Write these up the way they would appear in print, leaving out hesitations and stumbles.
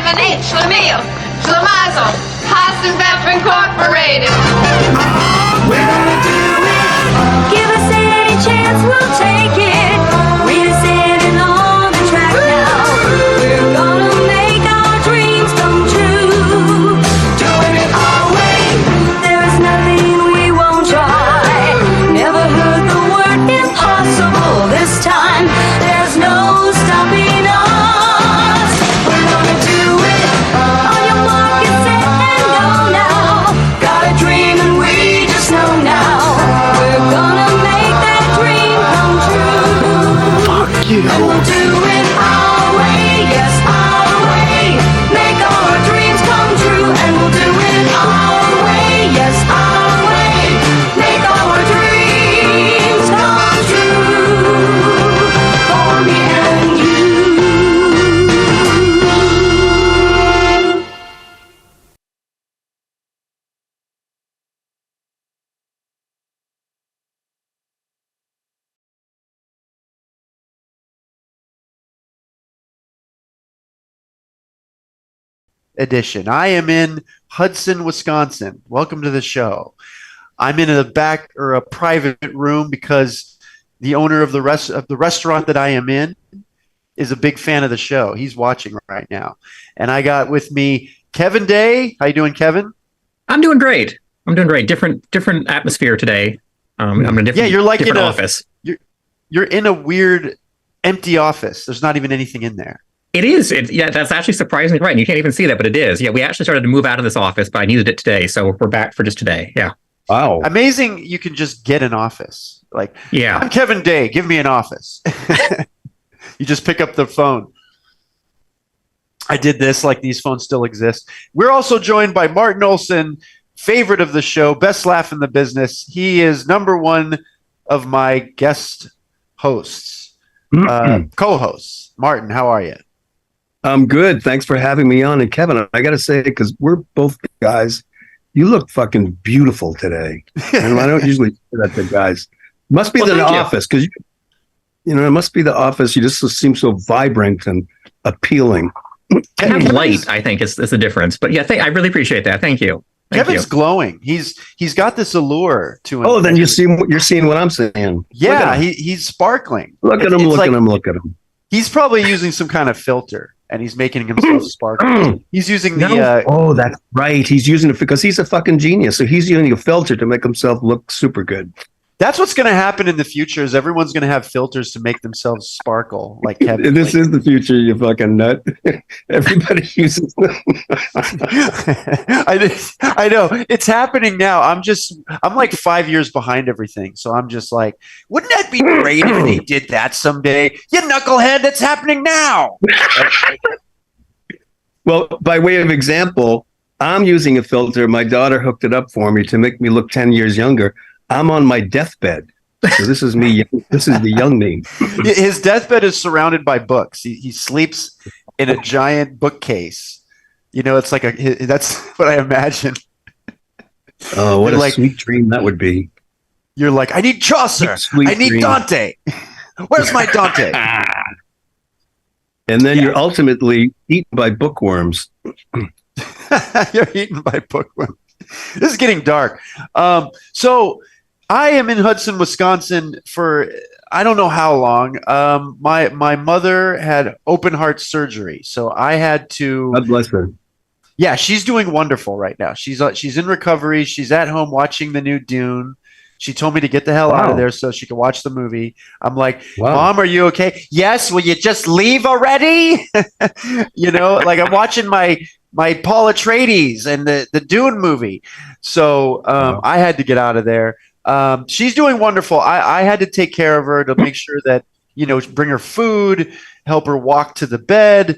7-8, Schlemiel, Schlemazel, Hudson Incorporated. We're gonna do it. Give us any chance, we'll take it. We're sitting on the track now. We're gonna make our dreams come true. Doing it our way. There is nothing we won't try. Never heard the word impossible this time. There's no stopping us. We're gonna do it. On your mark, get set, and go now. Got a dream and we just know now. We're gonna make that dream come true. Fuck you. And we'll do it our way, yes, our way. Make our dreams come true. And we'll do it our way, yes, our way. Make our dreams come true. For me and you. Edition. I am in Hudson, Wisconsin. Welcome to the show. I'm in a back or a private room because the owner of the restaurant that I am in is a big fan of the show. He's watching right now. And I got with me Kevin Day. How you doing, Kevin? I'm doing great. Different atmosphere today. I'm in a different, you're like different in office. You're in a weird empty office. There's not even anything in there. It is. Yeah, that's actually surprisingly right. And you can't even see that, but it is. Yeah, we actually started to move out of this office, but I needed it today. So we're back for just today. Yeah. Wow. Amazing you can just get an office. Like, yeah. I'm Kevin Day. Give me an office. You just pick up the phone. I did this like these phones still exist. We're also joined by Martin Olson, favorite of the show, best laugh in the business. He is number one of my guest hosts, co-hosts. Martin, how are you? I'm good. Thanks for having me on. And Kevin, I got to say, because we're both guys, you look fucking beautiful today. And I don't usually say that to guys. Must be the office, because it must be the office. You just seem so vibrant and appealing. I have light, I think, is the difference. But yeah, I really appreciate that. Thank you. Kevin's glowing. He's got this allure to him. Oh, then you're seeing what I'm saying. Yeah, he's sparkling. Look at him. Look at him. He's probably using some kind of filter, and he's making himself sparkle. He's using the. Oh, that's right. He's using it because he's a fucking genius. So he's using a filter to make himself look super good. That's what's going to happen in the future. Is everyone's going to have filters to make themselves sparkle like Kevin? This is the future, you fucking nut. Everybody uses them. I know it's happening now. I'm like 5 years behind everything. So I'm just like, wouldn't that be great if they did that someday? You knucklehead, that's happening now. Well, by way of example, I'm using a filter. My daughter hooked it up for me to make me look 10 years younger. I'm on my deathbed. So this is me. This is the young me. His deathbed is surrounded by books. He sleeps in a giant bookcase. It's like that's what I imagine. Oh, what a sweet dream that would be. You're like, I need Chaucer. I need dream. Dante. Where's my Dante? And then you're ultimately eaten by bookworms. You're eaten by bookworms. This is getting dark. So I am in Hudson, Wisconsin for I don't know how long. My mother had open heart surgery, so I had to. God bless her. Yeah, she's doing wonderful right now. She's in recovery. She's at home watching the new Dune. She told me to get the hell out of there so she could watch the movie. I'm like, Mom, are you okay? Yes. Will you just leave already? Like I'm watching my Paul Atreides and the Dune movie. So I had to get out of there. She's doing wonderful. I had to take care of her to make sure that, bring her food, help her walk to the bed.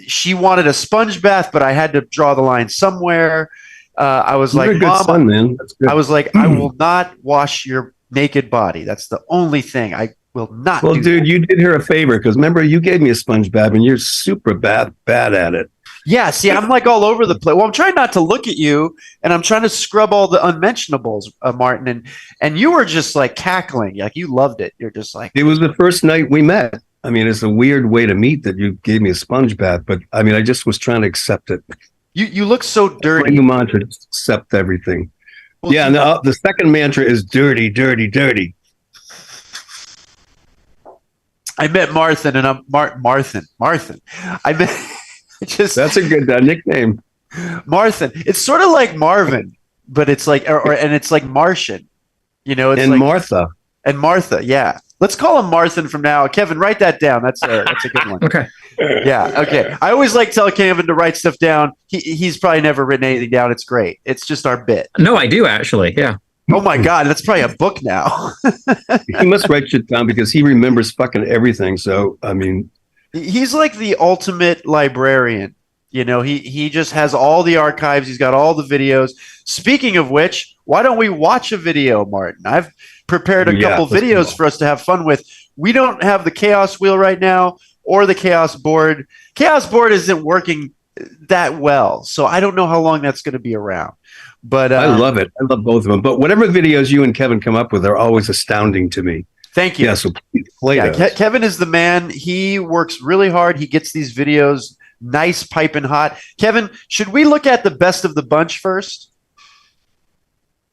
She wanted a sponge bath, but I had to draw the line somewhere. I was like, Mom, son, man. That's good. I was like, I will not wash your naked body. That's the only thing I will not do. Well, dude, you did her a favor because remember, you gave me a sponge bath and you're super bad at it. Yeah, see, I'm like all over the place. Well, I'm trying not to look at you, and I'm trying to scrub all the unmentionables, Martin. And you were just like cackling, like you loved it. You're just like, it was the first night we met. I mean, it's a weird way to meet that you gave me a sponge bath, but I mean, I just was trying to accept it. You look so My dirty. new mantra, just accept everything. Well, Yeah, and the second mantra is dirty, dirty, dirty. I met Marthin, and I'm Marthin. I met just That's a good nickname. Marthin. It's sort of like Marvin, but it's like and it's like Martian. You know, it's And like Martha. and Martha. Yeah, let's call him Marthin from now. Kevin, write that down. That's a good one. Okay. Yeah. Okay. I always like tell Kevin to write stuff down. He's probably never written anything down. It's great. It's just our bit. No, I do actually. Yeah. Oh my God, that's probably a book now. He must write shit down because he remembers fucking everything. So, I mean, He's like the ultimate librarian. You know, he just has all the archives. He's got all the videos. Speaking of which, why don't we watch a video, Martin? I've prepared a couple let's videos go. for us to have fun with. We don't have the Chaos Wheel right now or the Chaos Board. Chaos Board isn't working that well, so I don't know how long that's going to be around. But I love it. I love both of them. But whatever videos you and Kevin come up with are always astounding to me. Thank you. Yeah, so please play Yeah, those. Kevin is the man. He works really hard. He gets these videos nice, piping hot. Kevin, should we look at the best of the bunch first?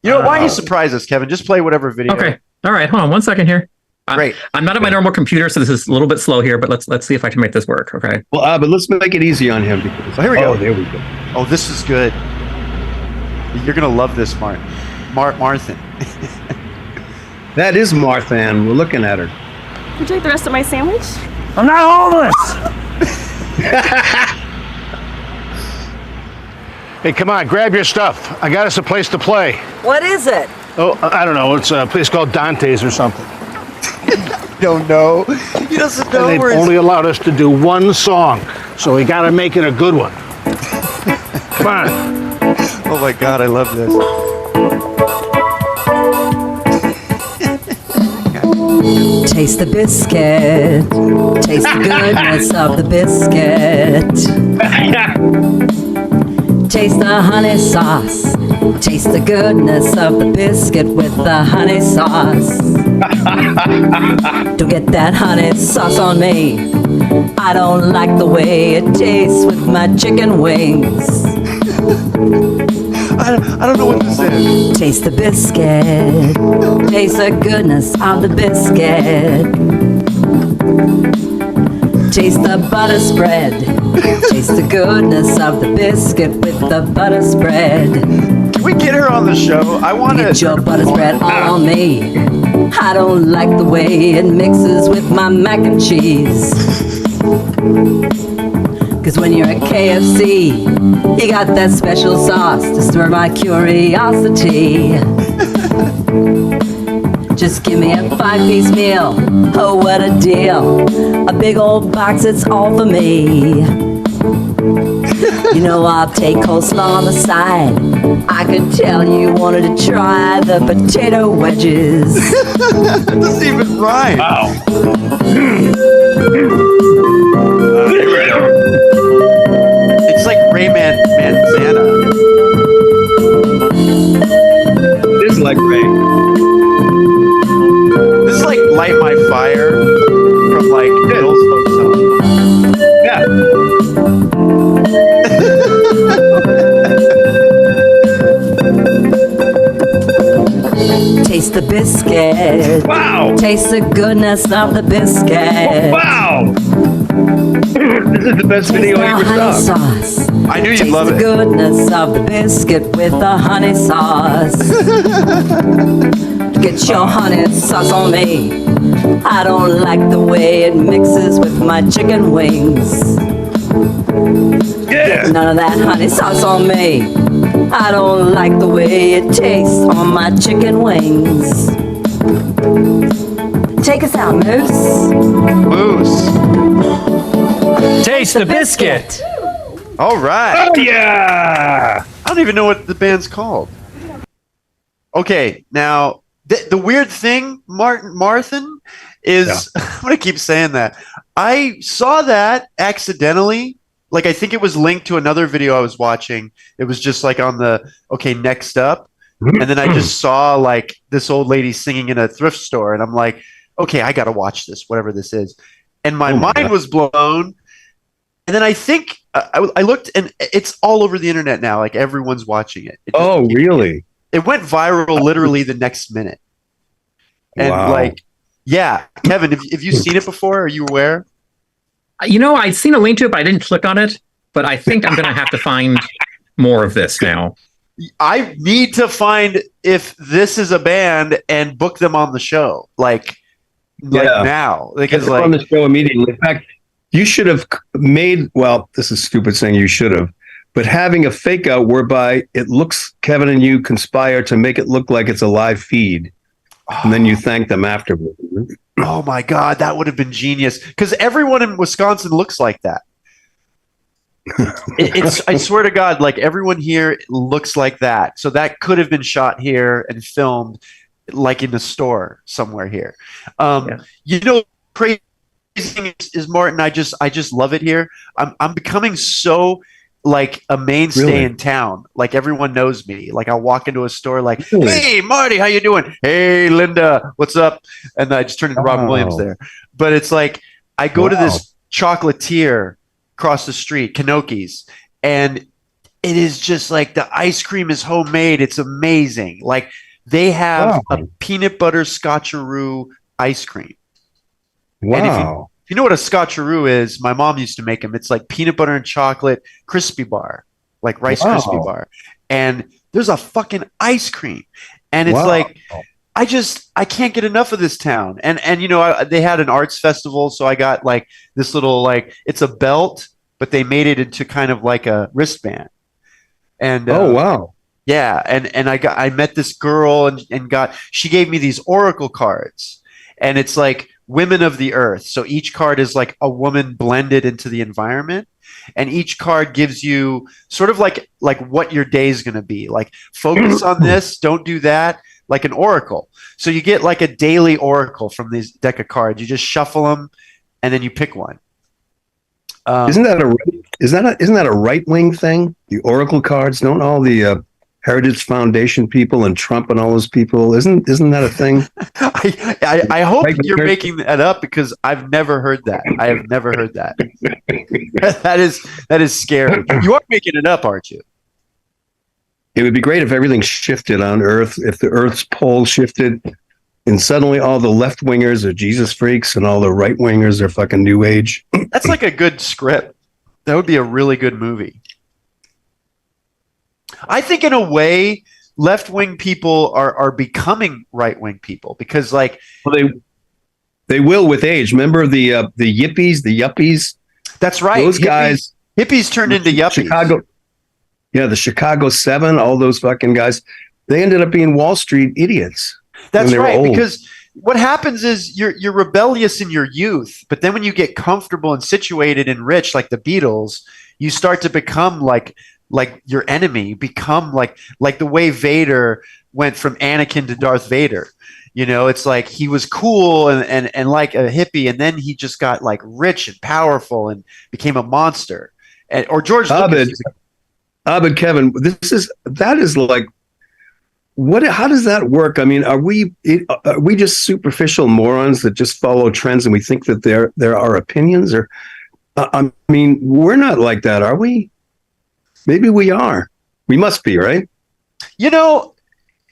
You know, why don't you surprise us, Kevin? Just play whatever video. Okay. All right. Hold on 1 second here. Great. I'm not at my normal computer, so this is a little bit slow here, but let's see if I can make this work. Okay. Well, but let's make it easy on him. Because, here we go. Oh, there we go. Oh, this is good. You're going to love this, Martin. Marthin. That is Marthan. We're looking at her. Would you like the rest of my sandwich? I'm not homeless. Hey, come on, grab your stuff. I got us a place to play. What is it? Oh, I don't know. It's a place called Dante's or something. Don't know. He doesn't know And where they've he's... only allowed us to do one song, so we got to make it a good one. Come on. Oh, my God. I love this. Taste the biscuit. Taste the goodness of the biscuit. Taste the honey sauce. Taste the goodness of the biscuit with the honey sauce. Don't get that honey sauce on me. I don't like the way it tastes with my chicken wings. I don't know what this is. Taste the biscuit. Taste the goodness of the biscuit. Taste the butter spread. Taste the goodness of the biscuit with the butter spread. Can we get her on the show? I want to... Get your butter spread all on me. I don't like the way it mixes with my mac and cheese. Cause when you're at KFC, you got that special sauce to stir my curiosity. Just give me a 5-piece meal, oh what a deal. A big old box, it's all for me. You know I'll take coleslaw on the side. I could tell you wanted to try the potato wedges. That doesn't even rhyme. Wow. It's like Rayman Manzana. It is like rain. This is like Light My Fire from like Bill's folk song. Yeah. Taste the biscuit. Wow. Taste the goodness of the biscuit. Wow. This is the best video I ever honey saw. sauce. I knew you'd Taste love the it. goodness of the biscuit with the honey sauce. Get your honey sauce on me. I don't like the way it mixes with my chicken wings. Yeah. None of that honey sauce on me. I don't like the way it tastes on my chicken wings. Take us out, Moose. Moose. Taste the biscuit. All right. Oh, yeah. I don't even know what the band's called. Okay, now the weird thing, Marthin, is I'm gonna keep saying that. I saw that accidentally. Like I think it was linked to another video I was watching. It was just like on the next up, and then I just saw like this old lady singing in a thrift store, and I'm like, okay, I gotta watch this, whatever this is. and my Oh my mind God. was blown. And then I think I looked, and it's all over the internet now. Like everyone's watching it. Oh, really? It went viral literally the next minute. And Wow. like, yeah, Kevin, have you seen it before? Are you aware? I'd seen a link to it, but I didn't click on it. But I think I'm going to have to find more of this now. I need to find if this is a band and book them on the show, like Yeah. now, Get because them on the show immediately. In fact, you should have made, well, this is stupid saying you should have, but having a fake out whereby it looks, Kevin and you conspire to make it look like it's a live feed. And then you thank them afterward. oh my God, that would have been genius. Because everyone in Wisconsin looks like that. I swear to God, like everyone here looks like that. So that could have been shot here and filmed like in the store somewhere here. You know, crazy thing is Martin, I just love it here. I'm becoming so like a mainstay Really? in town. Like everyone knows me. Like I'll walk into a store like, Really? hey Marty, how you doing? Hey Linda, what's up? And I just turn into Robin Williams there. But it's like I go to this chocolatier across the street, Kanoki's, and it is just like the ice cream is homemade. It's amazing. Like they have a peanut butter scotcheroo ice cream. And if you know what a scotcheroo is, my mom used to make them. It's like peanut butter and chocolate crispy bar, like Rice crispy bar. And there's a fucking ice cream. And it's like I can't get enough of this town. And you know, they had an arts festival, so I got like this little like it's a belt, but they made it into kind of like a wristband. And yeah, and I met this girl and she gave me these oracle cards, and it's like women of the earth. So each card is like a woman blended into the environment, and each card gives you sort of like what your day is going to be. Like focus on this, don't do that. Like an oracle. So you get like a daily oracle from these deck of cards. You just shuffle them, and then you pick one. Isn't that a right wing thing? The oracle cards, don't all the Heritage Foundation people and Trump and all those people, isn't that a thing? I hope you're making that up because I've never heard that. I have never heard that. that is scary. You are making it up, aren't you? It would be great if everything shifted on Earth, if the Earth's pole shifted, and suddenly all the left wingers are Jesus freaks and all the right wingers are fucking New Age. That's like a good script. That would be a really good movie. I think in a way, left wing people are becoming right wing people because like they will with age. Remember the yuppies? That's right. Those guys. Hippies turned into yuppies. Chicago. Yeah, the Chicago 7, all those fucking guys, they ended up being Wall Street idiots. That's right, because what happens is you're rebellious in your youth, but then when you get comfortable and situated and rich, like the Beatles, you start to become like your enemy. You become like the way Vader went from Anakin to Darth Vader. You know, it's like he was cool and like a hippie, and then he just got like rich and powerful and became a monster. Or George Lucas. Abed, Kevin, that is like, what? How does that work? I mean, are we just superficial morons that just follow trends and we think that there are opinions? Or, I mean, we're not like that, are we? Maybe we are. We must be, right? You know,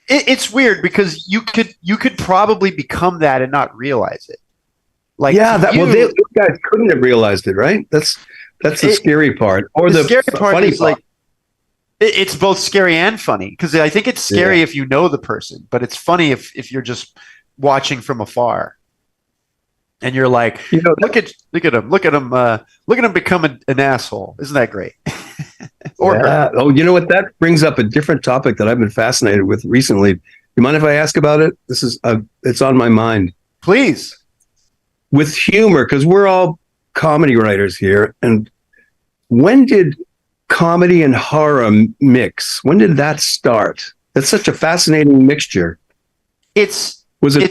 it's weird because you could probably become that and not realize it. Like, those guys couldn't have realized it, right? That's the scary part. Or the scary part funny is part. like. It's both scary and funny because I think it's scary if you know the person, but it's funny if you're just watching from afar, and you're like, look at him become an asshole. Isn't that great? Oh, you know what? That brings up a different topic that I've been fascinated with recently. You mind if I ask about it? This is it's on my mind. Please. With humor, because we're all comedy writers here, and when did comedy and horror mix? When did that start? That's such a fascinating mixture. It's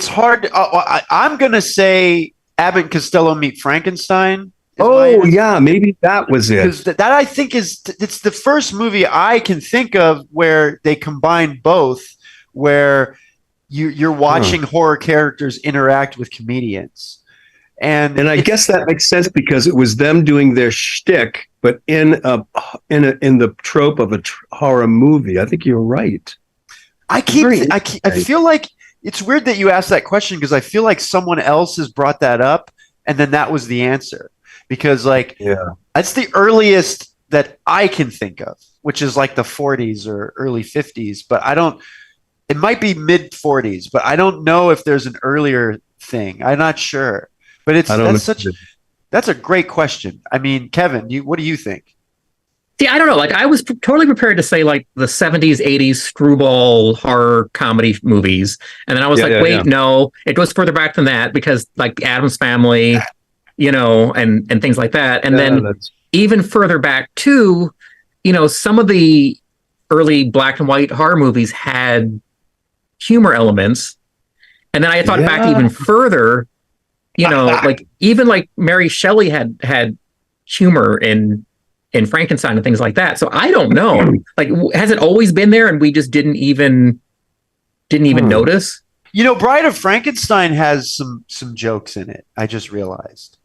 hard. I'm gonna say Abbott and Costello Meet Frankenstein. Maybe that was it. Because that I think it's the first movie I can think of where they combine both, where you're watching horror characters interact with comedians. And I guess that makes sense because it was them doing their shtick, but in the trope of a horror movie. I think you're right. I feel like it's weird that you asked that question because I feel like someone else has brought that up, and then that was the answer. Because that's the earliest that I can think of, which is like the 40s or early 50s. But I don't. It might be mid 40s, but I don't know if there's an earlier thing. I'm not sure. But that's a great question. I mean, Kevin, what do you think? See, I don't know. Like, I was totally prepared to say like the 70s, 80s screwball horror comedy movies, and then I was no, it goes further back than that because like Addams Family, and things like that, and then even further back too, some of the early black and white horror movies had humor elements, and then I thought back even further. Like even like Mary Shelley had humor in Frankenstein and things like that. So I don't know. Like, has it always been there and we just didn't even notice? Bride of Frankenstein has some jokes in it. I just realized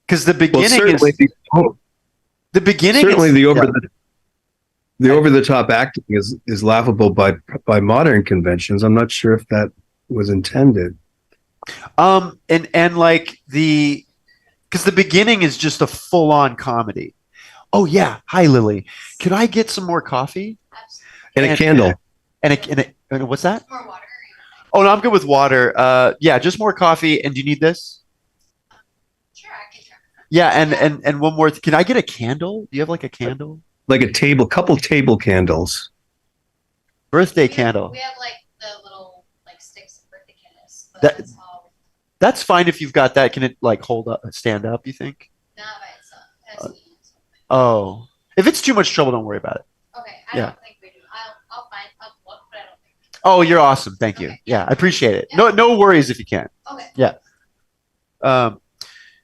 because the beginning the over the top acting is laughable by modern conventions. I'm not sure if that was intended. And like because the beginning is just a full on comedy. Oh yeah. Hi, Lily. Could I get some more coffee? And a candle. And what's that? More water. Oh no, I'm good with water. Yeah, just more coffee. And do you need this? Sure, I can try. Yeah, and one more. Can I get a candle? Do you have like a candle? Like couple table candles. Birthday candle. We have like the little like sticks of birthday candles. But That's fine if you've got that. Can it like stand up, you think? Not by itself. Oh. If it's too much trouble, don't worry about it. Okay, I don't think we do. I'll look, but I don't think. Oh, you're awesome. Thank you. Okay. Yeah, I appreciate it. No worries if you can't. Okay. Yeah.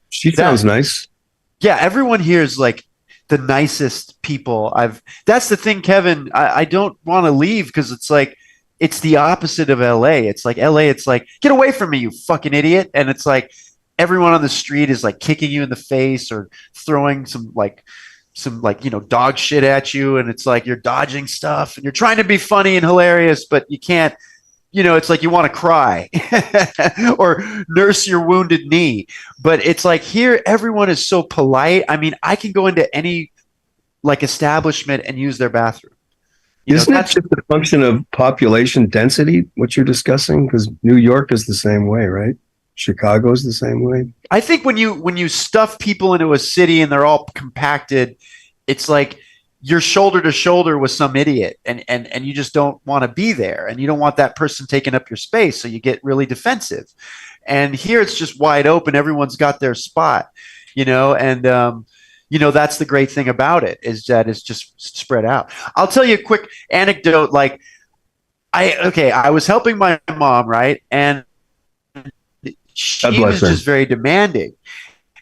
She sounds nice. Yeah, everyone here is like the nicest people that's the thing, Kevin. I don't want to leave because it's like it's the opposite of LA. It's like LA, it's like, get away from me, you fucking idiot. And it's like everyone on the street is like kicking you in the face or throwing some dog shit at you. And it's like you're dodging stuff and you're trying to be funny and hilarious, but you can't, it's like you want to cry or nurse your wounded knee. But it's like here, everyone is so polite. I mean, I can go into any like establishment and use their bathroom. Isn't that just a function of population density, what you're discussing? Because New York is the same way, right? Chicago's the same way. I think when you stuff people into a city and they're all compacted, it's like you're shoulder to shoulder with some idiot and you just don't want to be there and you don't want that person taking up your space. So you get really defensive. And here it's just wide open. Everyone's got their spot, and that's the great thing about it is that it's just spread out. I'll tell you a quick anecdote. Like I was helping my mom, right? And she was just very demanding.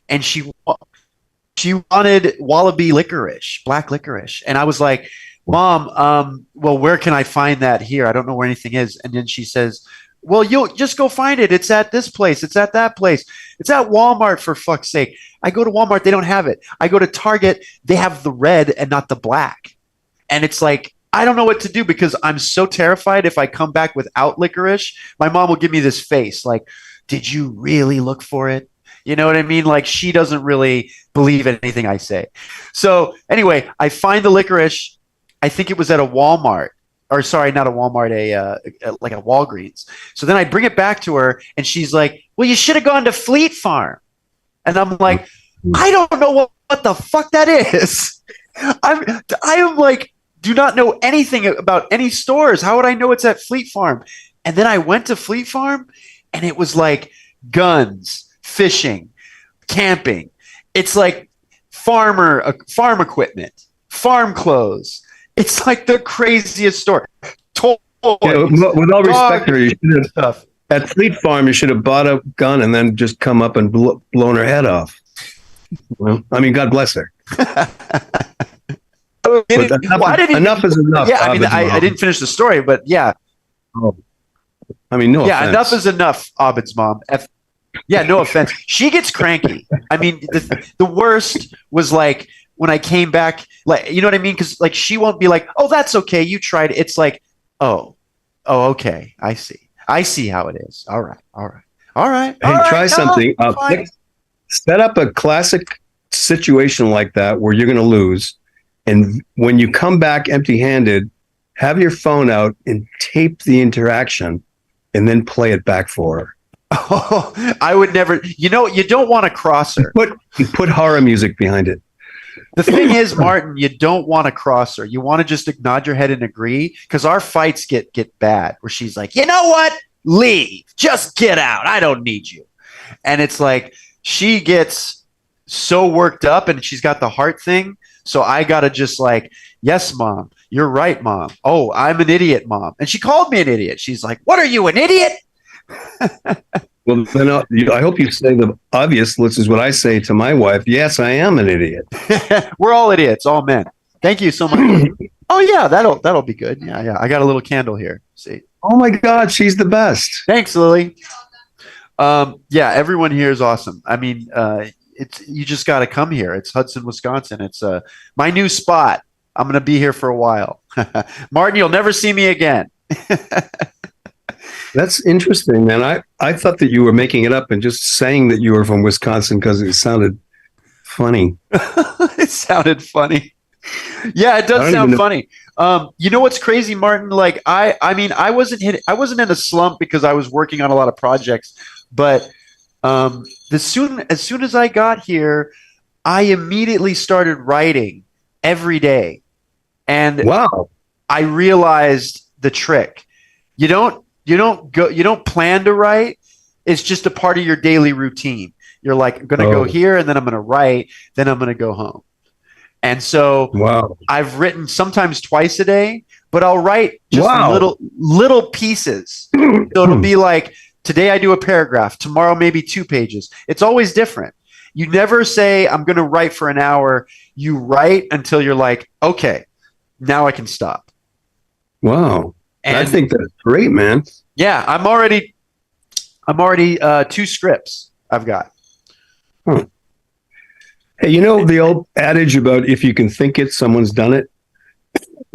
And she wanted wallaby licorice, black licorice. And I was like, Mom, well, where can I find that here? I don't know where anything is. And then she says, well, you'll just go find it. It's at this place. It's at that place. It's at Walmart, for fuck's sake. I go to Walmart. They don't have it. I go to Target. They have the red and not the black. And it's like, I don't know what to do because I'm so terrified if I come back without licorice, my mom will give me this face like, did you really look for it? You know what I mean? Like she doesn't really believe anything I say. So anyway, I find the licorice. I think it was at a Walmart. Or sorry, not a Walmart, like a Walgreens. So then I bring it back to her and she's like, well, you should have gone to Fleet Farm. And I'm like, I don't know what the fuck that is. I am like, do not know anything about any stores. How would I know it's at Fleet Farm? And then I went to Fleet Farm and it was like guns, fishing, camping. It's like farm equipment, farm clothes. It's like the craziest store. Toys, with all respect to her, at Fleet Farm, you should have bought a gun and then just come up and blown her head off. Well, I mean, God bless her. Enough is enough. Yeah, I mean, I didn't finish the story, but yeah. Oh. I mean, no. Yeah, offense. enough is enough, Abed's mom. Yeah, no offense. She gets cranky. I mean, the worst was like when I came back, like, you know what I mean? Because like she won't be like, "Oh, that's okay, you tried it." It's like, "Oh, okay, I see. I see how it is. All right, all right, all right. Hey, all right, try no, something. fine." Set up a classic situation like that where you're going to lose, and when you come back empty-handed, have your phone out and tape the interaction, and then play it back for her. Oh, I would never. You know, you don't want to cross her. Put horror music behind it. The thing is, Martin, you don't want to cross her. You want to just nod your head and agree, because our fights get bad. Where she's like, "You know what? Leave. Just get out. I don't need you." And it's like she gets so worked up, and she's got the heart thing. So I gotta just like, "Yes, Mom. You're right, Mom. Oh, I'm an idiot, Mom." And she called me an idiot. She's like, "What are you, an idiot?" Well, then I hope you say the obvious, which is what I say to my wife. Yes, I am an idiot. We're all idiots, all men. Thank you so much. Oh yeah, that'll be good. Yeah. I got a little candle here. See. Oh my God, she's the best. Thanks, Lily. Yeah, everyone here is awesome. I mean, you just got to come here. It's Hudson, Wisconsin. It's my new spot. I'm going to be here for a while. Martin, you'll never see me again. That's interesting, man. I thought that you were making it up and just saying that you were from Wisconsin because it sounded funny. It sounded funny. Yeah, it does sound funny. You know what's crazy, Martin? Like I mean, I wasn't in a slump because I was working on a lot of projects, but as soon as I got here, I immediately started writing every day. And wow, I realized the trick. You don't plan to write. It's just a part of your daily routine. You're like, I'm going to go here, and then I'm going to write, then I'm going to go home. And so I've written sometimes twice a day, but I'll write just little pieces. So it'll be like, today I do a paragraph, tomorrow maybe 2 pages. It's always different. You never say, I'm going to write for an hour. You write until you're like, okay, now I can stop. Wow. And I think that's great, man. Yeah, I'm already 2 scripts I've got. Huh. Hey, you know the old adage about if you can think it, someone's done it?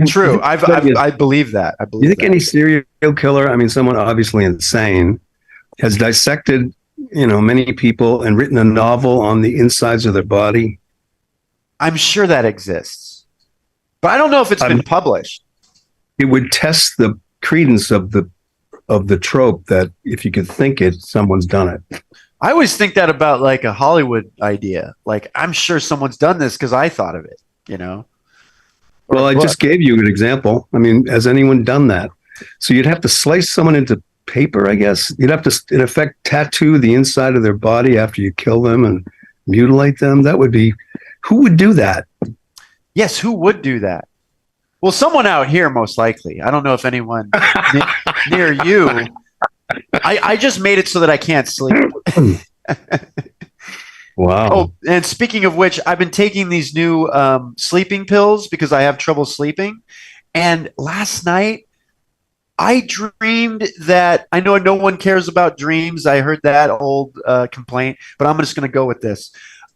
True. I believe that. You think any serial killer, I mean, someone obviously insane, has dissected, many people and written a novel on the insides of their body? I'm sure that exists, but I don't know if it's been published. It would test the credence of the trope that if you can think it, someone's done it. I always think that about like a Hollywood idea. Like, I'm sure someone's done this because I thought of it, Well, I just gave you an example. I mean, has anyone done that? So you'd have to slice someone into paper, I guess. You'd have to, in effect, tattoo the inside of their body after you kill them and mutilate them. That would be, who would do that? Yes, who would do that? Well, someone out here, most likely. I don't know if anyone near you. I just made it so that I can't sleep. Wow. Oh, and speaking of which, I've been taking these new sleeping pills because I have trouble sleeping. And last night, I dreamed that, I know no one cares about dreams. I heard that old complaint, but I'm just going to go with this.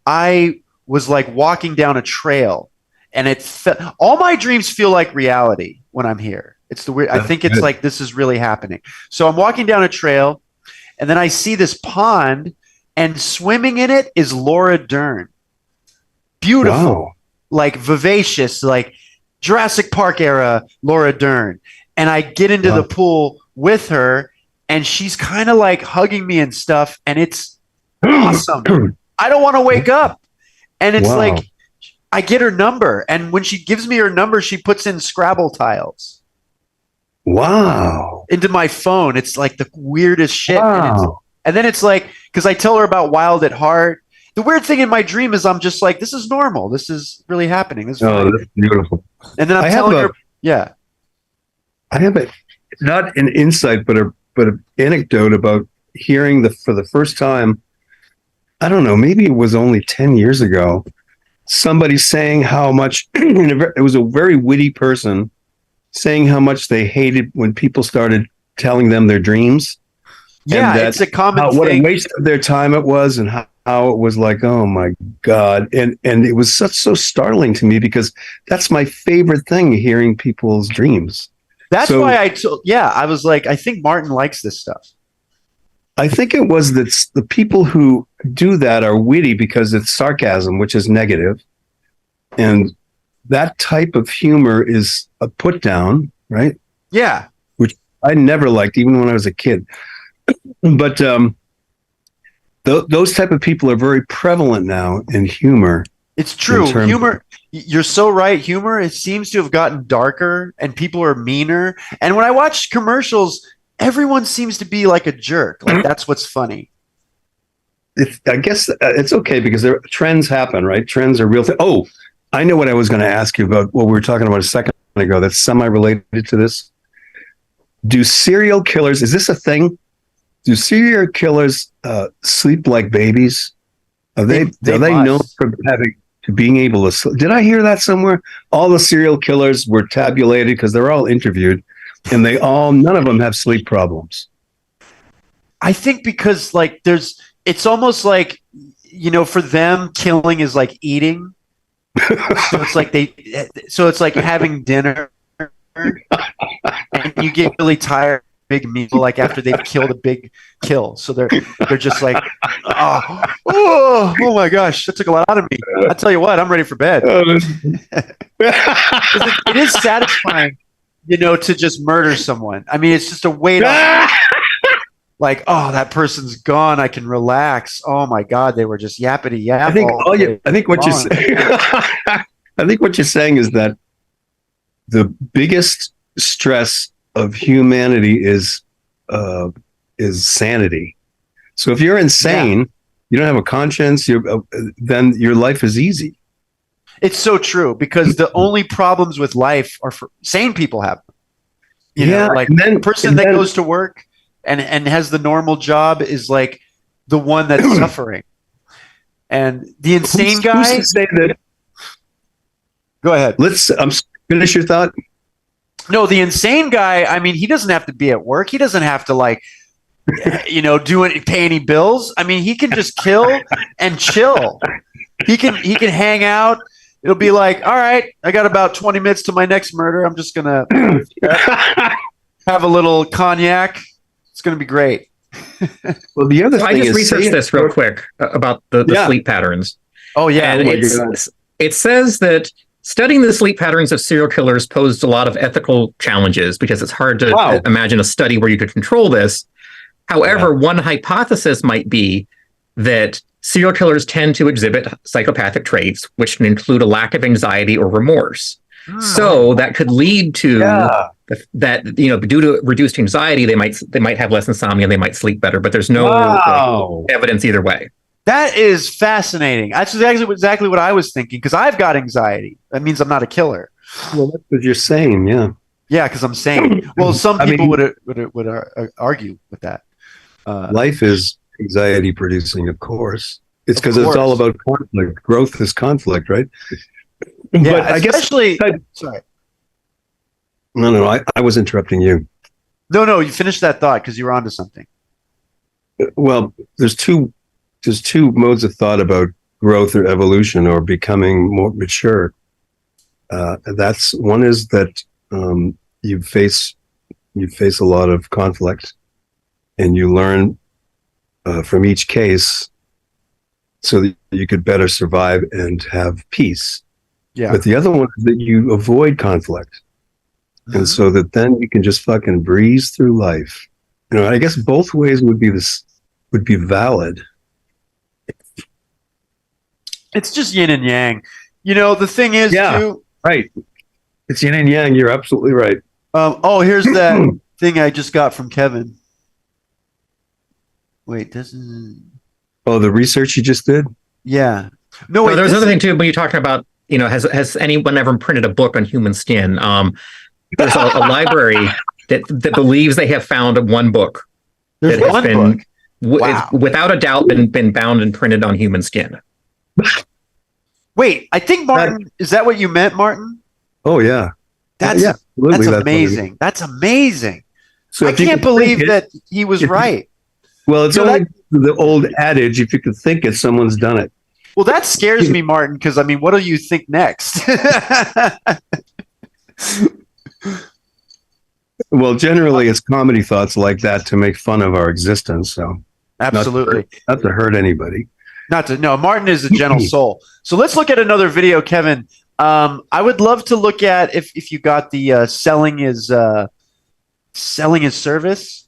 I was like walking down a trail, and all my dreams feel like reality when I'm here. It's the weird. I think it's like this is really happening. So I'm walking down a trail, and then I see this pond, and swimming in it is Laura Dern. Beautiful, like vivacious, like Jurassic Park era Laura Dern. And I get into the pool with her, and she's kind of like hugging me and stuff, and it's awesome. I don't want to wake up. And it's like, I get her number, and when she gives me her number, she puts in Scrabble tiles. Wow. Into my phone. It's like the weirdest shit. Wow. And then it's like, because I tell her about Wild at Heart. The weird thing in my dream is I'm just like, this is normal. This is really happening. This is that's beautiful. And then I'm telling her, I have not an insight, but an anecdote about hearing for the first time, I don't know, maybe it was only 10 years ago, somebody saying how much, it was a very witty person saying how much they hated when people started telling them their dreams. Yeah, that it's a common what a thing. waste of their time it was, and how it was like, oh my God. And it was so startling to me because that's my favorite thing, hearing people's dreams. That's So why I was like, I think Martin likes this stuff. I think it was that the people who do that are witty because it's sarcasm, which is negative. And that type of humor is a put down, right? Yeah. Which I never liked, even when I was a kid. But those type of people are very prevalent now in humor. It's true. Humor, you're so right. Humor, it seems to have gotten darker and people are meaner. And when I watch commercials, everyone seems to be like a jerk. Like that's what's funny. I guess it's okay because trends happen, right? Trends are real. Oh, I know what I was going to ask you about what we were talking about a second ago that's semi-related to this. Do serial killers, is this a thing? Do serial killers sleep like babies? Are they known for being able to sleep? Did I hear that somewhere? All the serial killers were tabulated because they're all interviewed, and none of them have sleep problems. I think because like it's almost like, for them, killing is like eating. So it's like having dinner, and you get really tired. Big meal, like after they've killed a big kill, so they're just like, oh my gosh, that took a lot out of me. I tell you what, I'm ready for bed. It is satisfying, to just murder someone. I mean, it's just a weight off. Like, oh, that person's gone. I can relax. Oh my God, they were just yappity yap. I think what you're saying is that the biggest stress of humanity is sanity. So if you're insane, you don't have a conscience, then your life is easy. It's so true because the only problems with life are for sane people have them. The person that goes to work and has the normal job is like the one that's suffering. And the insane guy. Who's to say that? Go ahead. Let's finish your thought. No, the insane guy, I mean, he doesn't have to be at work. He doesn't have to pay any bills. I mean, he can just kill and chill. He can hang out. It'll be like, all right, I got about 20 minutes to my next murder. I'm just going to have a little cognac. It's going to be great. Well, the other thing I just researched this real quick about the sleep patterns. Oh, yeah. And it says that studying the sleep patterns of serial killers posed a lot of ethical challenges because it's hard to imagine a study where you could control this. However, one hypothesis might be that serial killers tend to exhibit psychopathic traits, which can include a lack of anxiety or remorse. So that could lead to that, due to reduced anxiety, they might have less insomnia, they might sleep better, but there's no evidence either way. That is fascinating. That's exactly what I was thinking because I've got anxiety. That means I'm not a killer. Well, that's what you're saying, yeah. Yeah, because I'm sane. Well, some people would argue with that. Life is anxiety producing, of course. It's because it's all about conflict. Growth is conflict, right? Yeah, but I guess. Sorry. No, I was interrupting you. No, you finished that thought because you were onto something. Well, there's two modes of thought about growth or evolution or becoming more mature. That's one is that you face a lot of conflict and you learn from each case so that you could better survive and have peace. Yeah. But the other one is that you avoid conflict. Mm-hmm. And so that then you can just fucking breeze through life. I guess both ways would be valid. It's just yin and yang. The thing is, too. Right. It's yin and yang. You're absolutely right. Here's that thing I just got from Kevin. Wait, this is. Oh, the research you just did? Yeah. No, wait. There's another thing too. When you're talking about, has anyone ever printed a book on human skin? There's a library that believes they have found one book that has been, without a doubt, been bound and printed on human skin. Wait, I think Martin, is that what you meant, Martin? Oh yeah. That's amazing. That's amazing. So I can't believe that he was right. Well, it's only the old adage: if you could think it, someone's done it. Well, that scares me, Martin, because I mean, what do you think next? Well, generally, it's comedy thoughts like that to make fun of our existence. So, absolutely, not to hurt anybody. No, Martin is a gentle soul. So let's look at another video, Kevin. I would love to look at if you got the selling is service.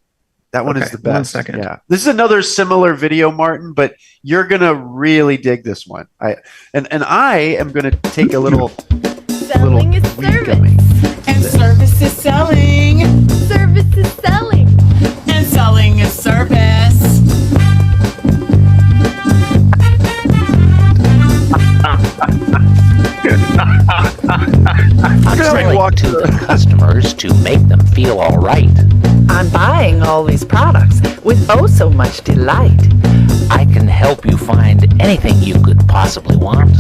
That one is the best. 1 second. Yeah, this is another similar video, Martin, but you're gonna really dig this one. I am gonna take a little. Selling is service. And service is selling. Service is selling. And selling is service. I'm selling to the customers to make them feel all right. I'm buying all these products with oh so much delight. I can help you find anything you could possibly want.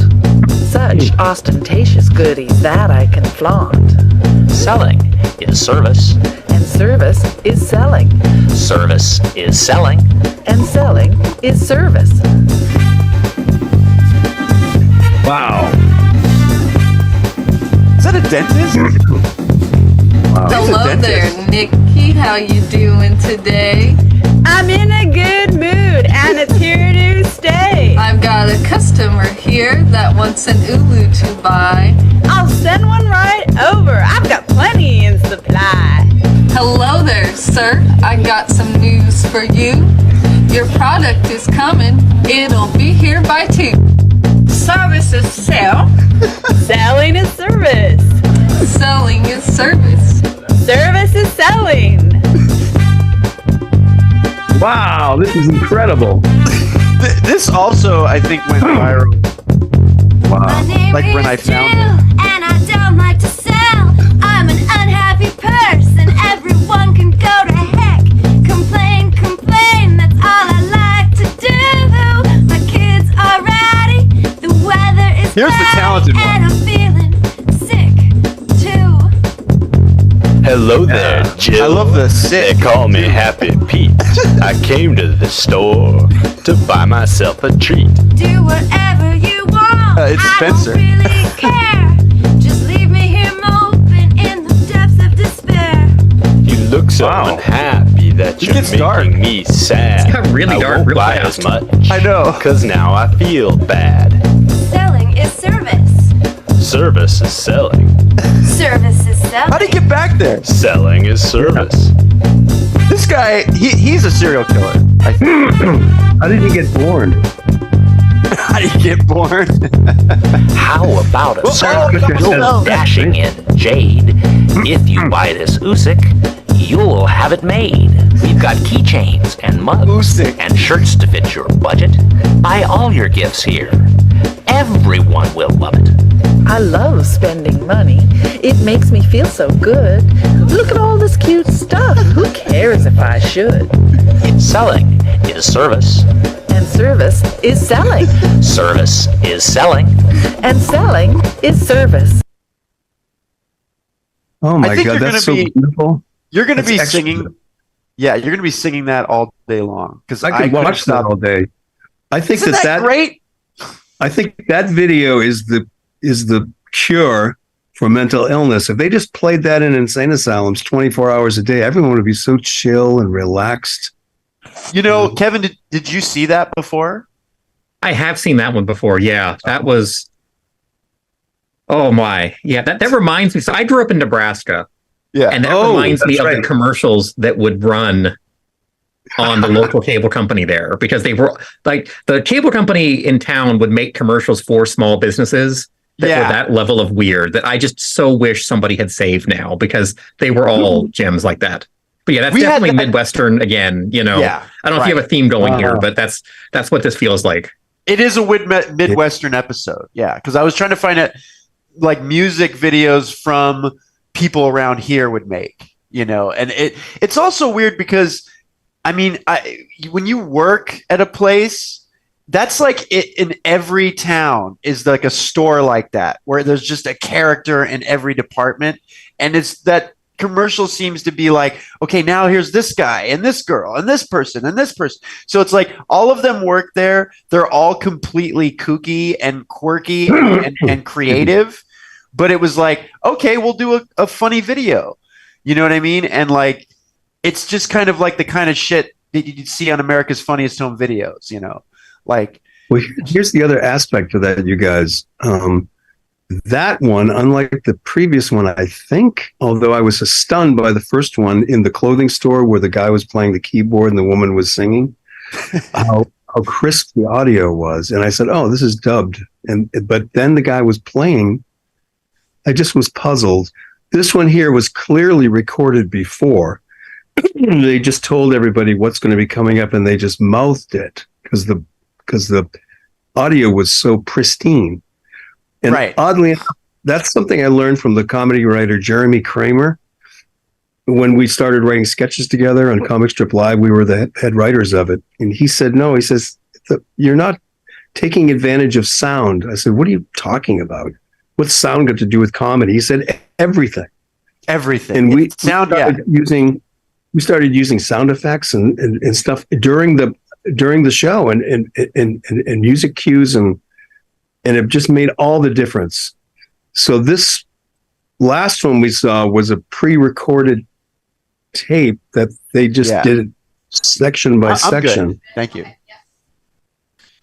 Such ostentatious goodies that I can flaunt. Selling is service. And service is selling. Service is selling. And selling is service. Wow. Is that a dentist? Wow. Hello there, Nikki. How you doing today? I'm in a good mood, and it's here to stay. I've got a customer here that wants an Ulu to buy. I'll send one right over. I've got plenty in supply. Hello there, sir. I got some news for you. Your product is coming. It'll be here by 2. Service is sell. Selling is service. Selling is service. Service is selling. Wow, this is incredible. This also, I think, went viral. Wow. Like when I found it. And I don't like to sell. I'm an unhappy person. Everyone can go to heck. Complain, complain. That's all I like to do. My kids are rowdy. The weather is Here's the talented one. and I'm feeling sick too. Hello there, Jill. I love the sick. They call me Happy Pete. I came to the store to buy myself a treat. Do whatever you want. It's Spencer. I don't really care. Just leave me here moping in the depths of despair. You look so unhappy that you're gets making dark. me sad. It's got really I dark won't real buy fast. as much. I know. Cause now I feel bad. Selling is service. Service is selling. Service is selling. How did he get back there? Selling is service. This guy, he's a serial killer. I think. How did he get born? How did he get born? How about a service oh, dashing in jade? If you buy this Usyk, you'll have it made. We've got keychains and mugs Usyk. and shirts to fit your budget. Buy all your gifts here. Everyone will love it. I love spending money. It makes me feel so good. Look at all this cute stuff. Who cares if I should? Selling is service. And service is selling. Service is selling. And selling is service. Oh I my think God, you're that's gonna so be- beautiful. You're going to That's be excellent. singing. Yeah, you're going to be singing that all day long. Because I could watch that all day. I think Isn't that great? I think that video is the cure for mental illness. If they just played that in insane asylums 24 hours a day, everyone would be so chill and relaxed. You know, Kevin, did you see that before? I have seen that one before. Yeah, that was. Oh my, yeah. That reminds me. So I grew up in Nebraska. Yeah, and that Oh, reminds me that's of right. the commercials that would run on the local cable company there, because they were like the cable company in town would make commercials for small businesses that were that level of weird that I just so wish somebody had saved now, because they were all gems like that. But yeah, that's definitely Midwestern again. You know, Yeah, I don't know if you have a theme going here, but that's what this feels like. It is a Midwestern episode. Yeah, because I was trying to find it like music videos from people around here would make, you know, and it's also weird because I mean, when you work at a place, that's like in every town is like a store like that where there's just a character in every department, and it's that commercial seems to be like, okay, now here's this guy and this girl and this person and this person. So it's like all of them work there. They're all completely kooky and quirky and creative. But it was like, okay, we'll do a funny video. You know what I mean? And like, it's just kind of like the kind of shit that you'd see on America's Funniest Home Videos, you know? Like, well, here's the other aspect of that, you guys. That one, unlike the previous one, I think, although I was stunned by the first one in the clothing store where the guy was playing the keyboard and the woman was singing, how crisp the audio was. And I said, oh, this is dubbed. But then the guy was playing. I just was puzzled. This one here was clearly recorded before. They just told everybody what's going to be coming up and they just mouthed it because the audio was so pristine. And right. Oddly enough, that's something I learned from the comedy writer Jeremy Kramer. When we started writing sketches together on Comic Strip Live, we were the head writers of it. And he said, no, he says, you're not taking advantage of sound. I said, what are you talking about? What's sound got to do with comedy? He said, everything. Everything. And we started using sound effects and stuff during the show and music cues and it just made all the difference. So this last one we saw was a pre-recorded tape that they just did section by section. Good. Thank you.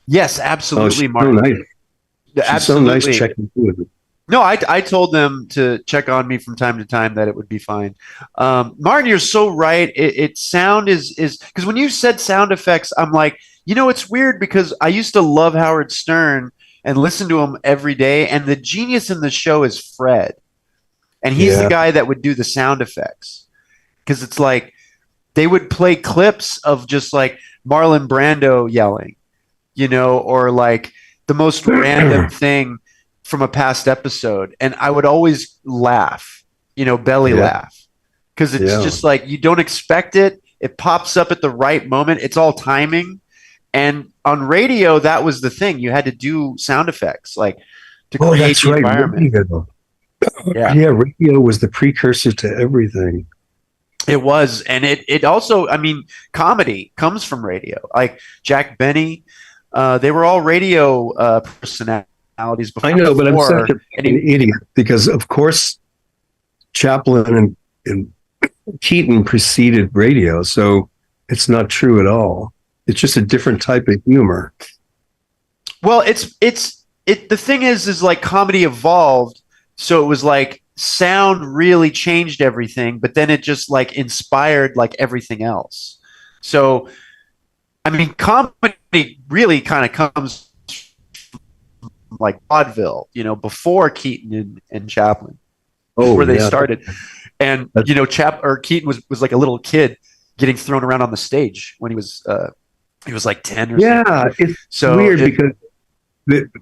Yes, absolutely, Martin. So nice. Absolutely. So nice checking through it. No, I told them to check on me from time to time that it would be fine. Martin, you're so right. Sound is because when you said sound effects, I'm like, you know, it's weird because I used to love Howard Stern and listen to him every day. And the genius in the show is Fred. And he's the guy that would do the sound effects. Because it's like they would play clips of just like Marlon Brando yelling, you know, or like the most random thing from a past episode. And I would always laugh, you know, belly laugh. Because it's just like you don't expect it. It pops up at the right moment. It's all timing. And on radio, that was the thing. You had to do sound effects, like to create the environment. Radio. Radio was the precursor to everything. It was. And it also, I mean, comedy comes from radio. Like Jack Benny, they were all radio personalities before. I know, but I'm such an idiot because, of course, Chaplin and Keaton preceded radio, so it's not true at all. It's just a different type of humor. Well, the thing is like comedy evolved. So it was like sound really changed everything, but then it just like inspired like everything else. So, I mean, comedy really kind of comes from like vaudeville, you know, before Keaton and Chaplin, where they started. And, you know, Keaton was like a little kid getting thrown around on the stage when he was like 10 or something. Yeah, it's weird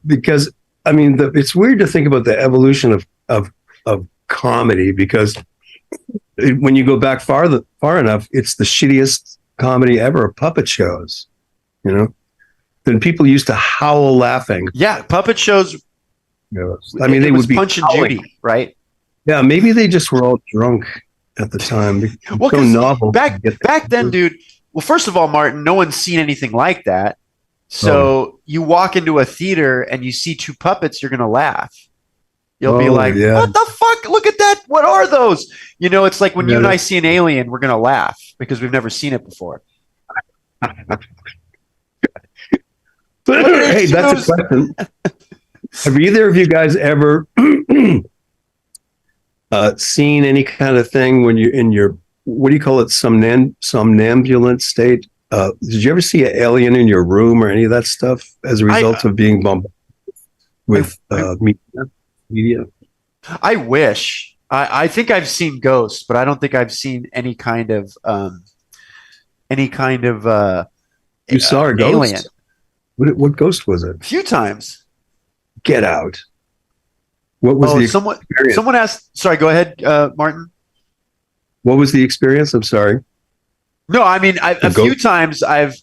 because I mean, it's weird to think about the evolution of comedy because when you go back far enough, it's the shittiest comedy ever, puppet shows, you know? Then people used to howl laughing. Yeah, puppet shows. I mean, they would be Punch and Judy, right? Yeah, maybe they just were all drunk at the time. Well, so novel. Back then, dude. Well, first of all, Martin, no one's seen anything like that. So you walk into a theater and you see two puppets, you're going to laugh. You'll be like, what the fuck? Look at that. What are those? You know, it's like when you and I see an alien, we're going to laugh because we've never seen it before. Hey, that's a question. Have either of you guys ever seen any kind of thing when you're in your, what do you call it, somnambulant state? Did you ever see an alien in your room or any of that stuff as a result of being bombarded with media? I wish. I think I've seen ghosts, but I don't think I've seen any kind of you saw a ghost? Alien. What ghost was it? A few times. Get out. What was the experience? Someone asked, sorry, go ahead, Martin. What was the experience? I'm sorry. No, I mean, a few times I've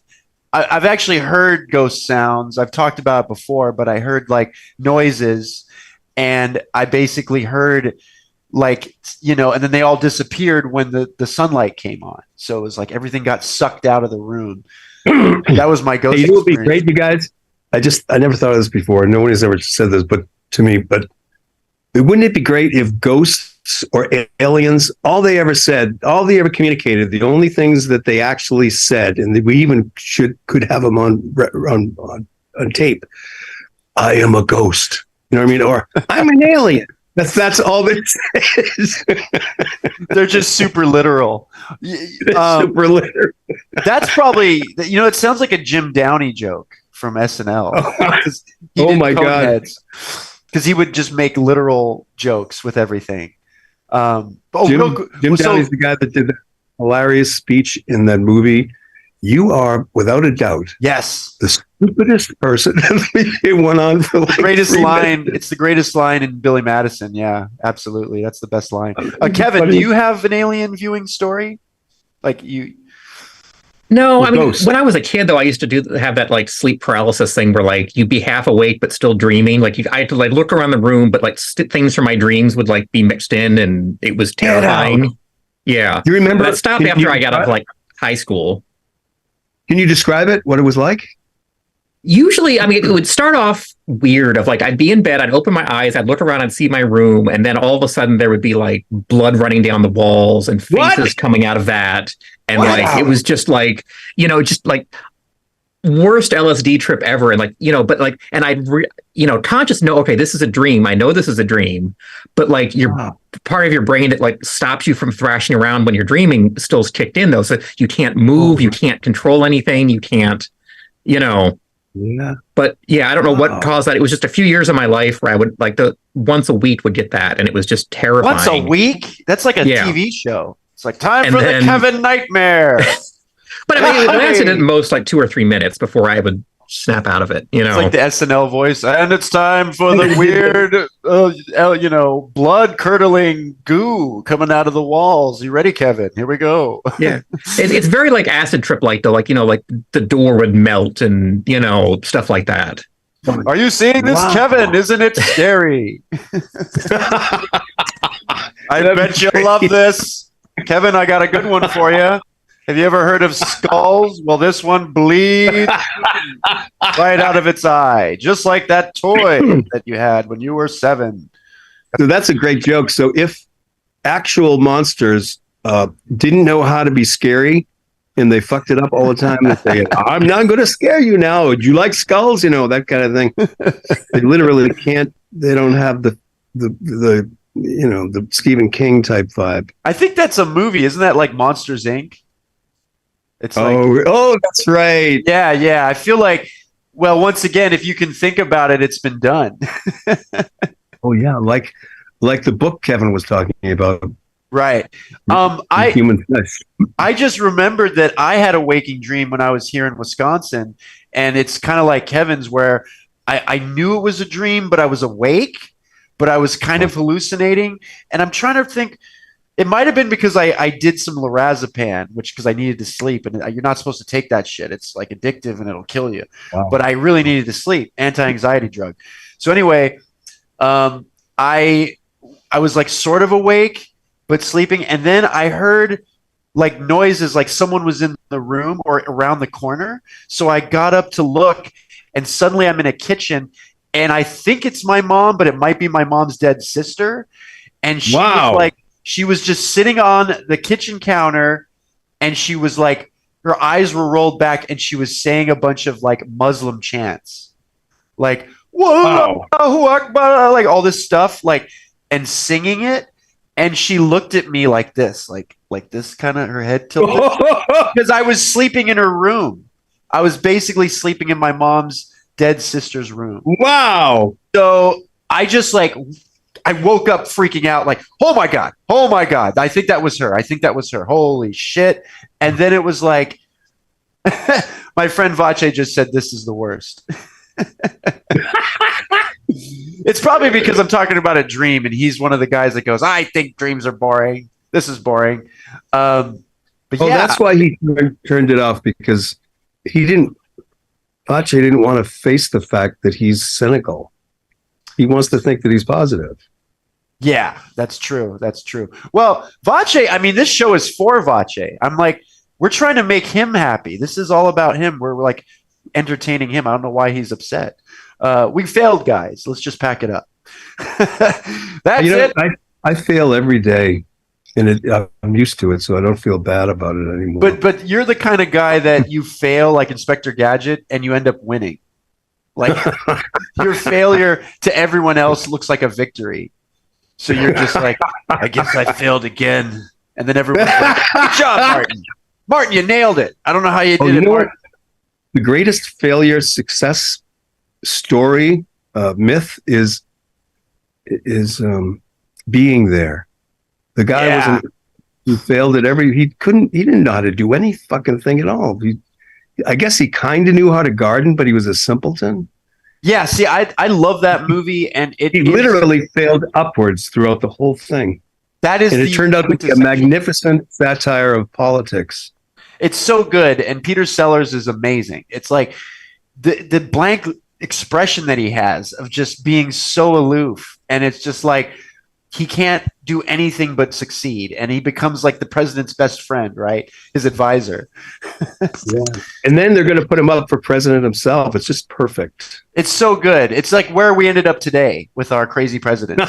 actually heard ghost sounds. I've talked about it before, but I heard like noises, and I basically heard like, and then they all disappeared when the sunlight came on. So it was like everything got sucked out of the room. That was my ghost. Hey, it would be great, you guys. I never thought of this before. No one has ever said this, but to me, wouldn't it be great if ghosts or aliens, all they ever communicated, the only things that they actually said, and we even could have them on tape. I am a ghost. You know what I mean? Or I'm an alien. That's all they say. They're just super literal. Super literal. That's probably, it sounds like a Jim Downey joke from SNL. Oh my God. Because he would just make literal jokes with everything. Jim Downey's the guy that did the hilarious speech in that movie. You are, without a doubt, yes, the stupidest person. It went on for like greatest line. It's the greatest line in Billy Madison. Yeah, absolutely. That's the best line. Kevin, do you have an alien viewing story? Like you? No, I mean, when I was a kid, though, I used to have that like sleep paralysis thing where like you'd be half awake but still dreaming. Like I had to like look around the room, but like things from my dreams would like be mixed in, and it was terrifying. Yeah, you remember that stopped after I got up to like high school. Can you describe it? What it was like? Usually, I mean, it would start off weird of like, I'd be in bed, I'd open my eyes, I'd look around and see my room. And then all of a sudden there would be like blood running down the walls and faces coming out of that. And like, it was just like, just like worst LSD trip ever. And like, but like, and I'd, conscious know, okay, this is a dream. I know this is a dream, but like part of your brain that like stops you from thrashing around when you're dreaming still is kicked in though. So you can't move, you can't control anything, you can't, Yeah. But yeah, I don't know what caused that. It was just a few years of my life where I would like once a week would get that, and it was just terrifying. Once a week? That's like a TV show. It's like time for the Kevin Nightmare. But I mean, it lasted at most like 2 or 3 minutes before I would snap out of it. It's like the SNL voice, and it's time for the weird, blood curdling goo coming out of the walls. You ready, Kevin? Here we go. Yeah, it's very like acid trip, like though, like like the door would melt and stuff like that. Are you seeing this, Kevin? Isn't it scary? I bet you'll love this, Kevin. I got a good one for you. Have you ever heard of skulls? Well, this one bleeds right out of its eye, just like that toy that you had when you were 7. So that's a great joke. So if actual monsters didn't know how to be scary and they fucked it up all the time, they say, I'm not going to scare you now. Do you like skulls? That kind of thing. They literally can't. They don't have the Stephen King type vibe. I think that's a movie. Isn't that like Monsters, Inc.? It's that's right. Yeah. I feel like, well, once again, if you can think about it, it's been done. Oh yeah, like the book Kevin was talking about. Right. Human flesh. I just remembered that I had a waking dream when I was here in Wisconsin, and it's kind of like Kevin's, where I knew it was a dream, but I was awake, but I was kind of hallucinating, and I'm trying to think. It might have been because I did some lorazepam, because I needed to sleep, and you're not supposed to take that shit. It's like addictive and it'll kill you. Wow. But I really needed to sleep, anti-anxiety drug. So anyway, I was like sort of awake but sleeping, and then I heard like noises, like someone was in the room or around the corner. So I got up to look, and suddenly I'm in a kitchen, and I think it's my mom, but it might be my mom's dead sister, and she was like. She was just sitting on the kitchen counter, and she was like, her eyes were rolled back, and she was saying a bunch of like Muslim chants, like "Whoa, Allahu Akbar," like all this stuff, like, and singing it. And she looked at me like this, like this, kind of her head tilted, because I was sleeping in her room. I was basically sleeping in my mom's dead sister's room. Wow. So I just I woke up freaking out, like, oh my God. I think that was her. Holy shit. And then it was like, my friend Vache just said, this is the worst. It's probably because I'm talking about a dream, and he's one of the guys that goes, I think dreams are boring. This is boring. But that's why he turned it off, because Vache didn't want to face the fact that he's cynical. He wants to think that he's positive. Yeah, that's true. That's true. Well, Vache, I mean, this show is for Vache. I'm like, we're trying to make him happy. This is all about him. We're like entertaining him. I don't know why he's upset. We failed, guys. Let's just pack it up. That's it. I fail every day, and I'm used to it, so I don't feel bad about it anymore. But you're the kind of guy that you fail like Inspector Gadget and you end up winning. Like your failure to everyone else looks like a victory. So you're just like, I guess I failed again. And then everyone's like, good job, Martin. Martin, you nailed it. I don't know how you did it, Martin. The greatest failure success story myth is being there. The guy he failed at he didn't know how to do any fucking thing at all. I guess he kind of knew how to garden, but he was a simpleton. Yeah, see, I love that movie, and he literally failed upwards throughout the whole thing. And it turned out to be a magnificent satire of politics. It's so good, and Peter Sellers is amazing. It's like the blank expression that he has of just being so aloof, and it's just like he can't do anything but succeed, and he becomes like the president's best friend, right? His advisor. Yeah. And then they're going to put him up for president himself. It's just perfect. It's so good. It's like where we ended up today with our crazy president.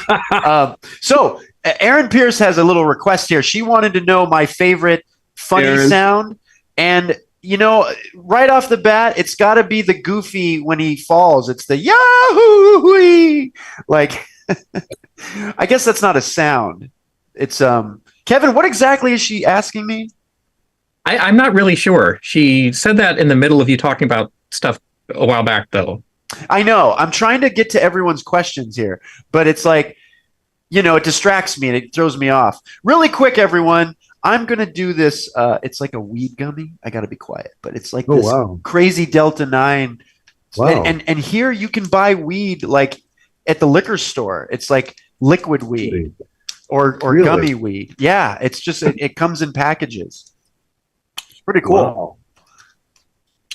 So Aaron Pierce has a little request here. She wanted to know my favorite funny sound, and right off the bat, it's got to be the Goofy when he falls. It's the Yahoo! Like, I guess that's not a sound. It's Kevin. What exactly is she asking me? I'm not really sure. She said that in the middle of you talking about stuff a while back, though. I know. I'm trying to get to everyone's questions here, but it's like, it distracts me and it throws me off. Really quick, everyone. I'm going to do this. It's like a weed gummy. I got to be quiet, but it's like this crazy Delta 9. Wow. And here you can buy weed like at the liquor store. It's like liquid weed or Really? gummy weed. Yeah. It's just, it comes in packages. It's pretty cool.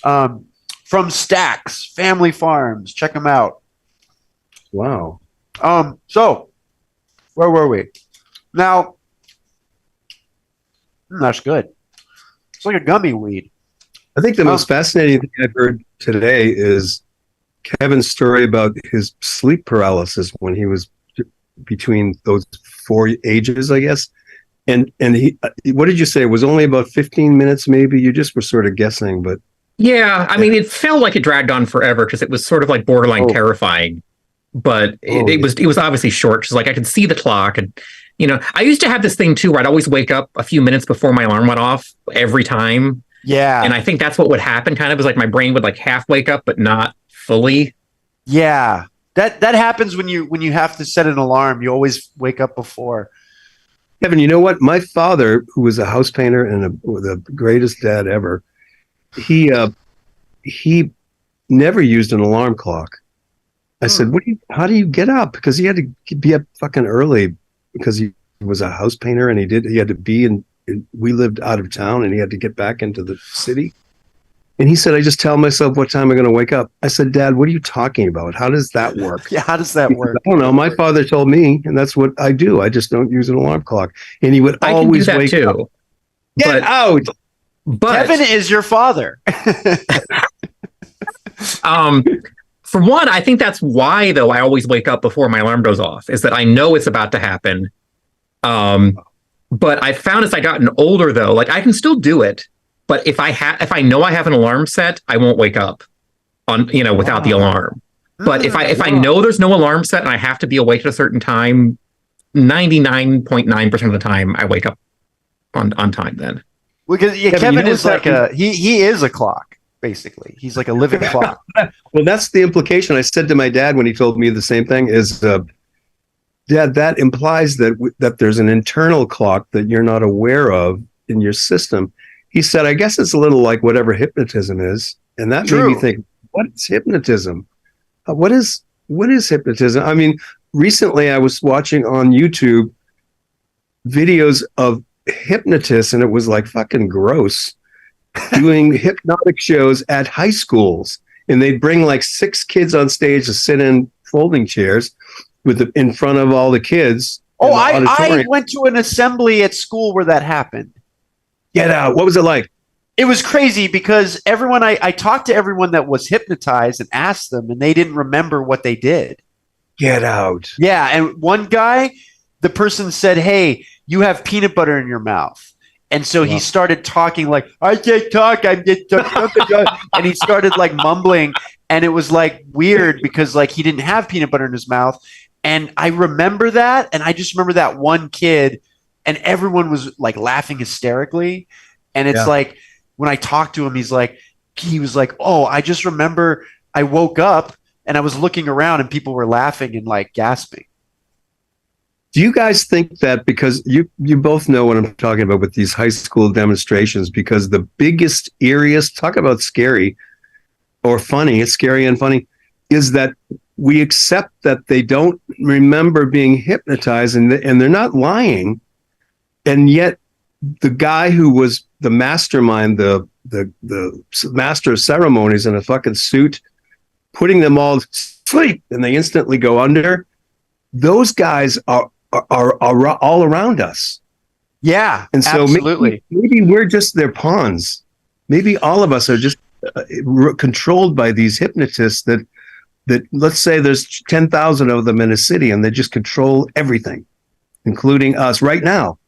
Wow. From Stacks Family Farms. Check them out. Wow. So where were we? Now, that's good. It's like a gummy weed. I think the most fascinating thing I've heard today is Kevin's story about his sleep paralysis when he was between those 4 ages, I guess. And he, what did you say? It was only about 15 minutes, maybe? You just were sort of guessing, but. Yeah, I mean, it felt like it dragged on forever because it was sort of like borderline terrifying. But it was obviously short because like I could see the clock, and I used to have this thing too where I'd always wake up a few minutes before my alarm went off every time. Yeah, and I think that's what would happen. Kind of is like my brain would like half wake up, but not fully. Yeah, that happens when you have to set an alarm. You always wake up before. Kevin, you know what? My father, who was a house painter and the greatest dad ever, he never used an alarm clock. I said, how do you get up? Because he had to be up fucking early because he was a house painter and he had to be we lived out of town and he had to get back into the city. And he said, I just tell myself what time I'm going to wake up. I said, Dad, what are you talking about? How does that work? Yeah, how does that work? I don't know. My father told me, and that's what I do. I just don't use an alarm clock. And he would always wake too. up. Get out! But Kevin is your father. For one, I think that's why, though, I always wake up before my alarm goes off, is that I know it's about to happen. But I found as I gotten older, though, like I can still do it. But if I know I have an alarm set, I won't wake up without the alarm. But if I know there's no alarm set and I have to be awake at a certain time, 99.9% of the time I wake up on time then. Because Kevin is like he is a clock, basically. He's like a living clock. Well, that's the implication. I said to my dad when he told me the same thing is, Dad, that implies that there's an internal clock that you're not aware of in your system. He said, I guess it's a little like whatever hypnotism is. And that made me think, what is hypnotism? What is hypnotism? I mean, recently I was watching on YouTube videos of hypnotists, and it was like fucking gross, doing hypnotic shows at high schools. And they'd bring like 6 kids on stage to sit in folding chairs in front of all the kids. Oh, I went to an assembly at school where that happened. Get out. What was it like? It was crazy because I talked to everyone that was hypnotized and asked them, and they didn't remember what they did. Get out. Yeah. And one guy, the person said, "Hey, you have peanut butter in your mouth." And so he started talking like, "I can't talk. I'm just," and he started like mumbling. And it was like weird because like he didn't have peanut butter in his mouth. And I remember that. And I just remember that one kid, and everyone was like laughing hysterically. And it's like, when I talked to him, he was like, "Oh, I just remember I woke up and I was looking around and people were laughing and like gasping." Do you guys think that, because you both know what I'm talking about with these high school demonstrations, because the biggest, eeriest, talk about scary or funny, it's scary and funny, is that we accept that they don't remember being hypnotized and they're not lying. And yet the guy who was the mastermind, the master of ceremonies in a fucking suit, putting them all to sleep and they instantly go under, those guys are all around us. Yeah, and so absolutely. Maybe we're just their pawns. Maybe all of us are just controlled by these hypnotists that let's say there's 10,000 of them in a city and they just control everything, including us right now.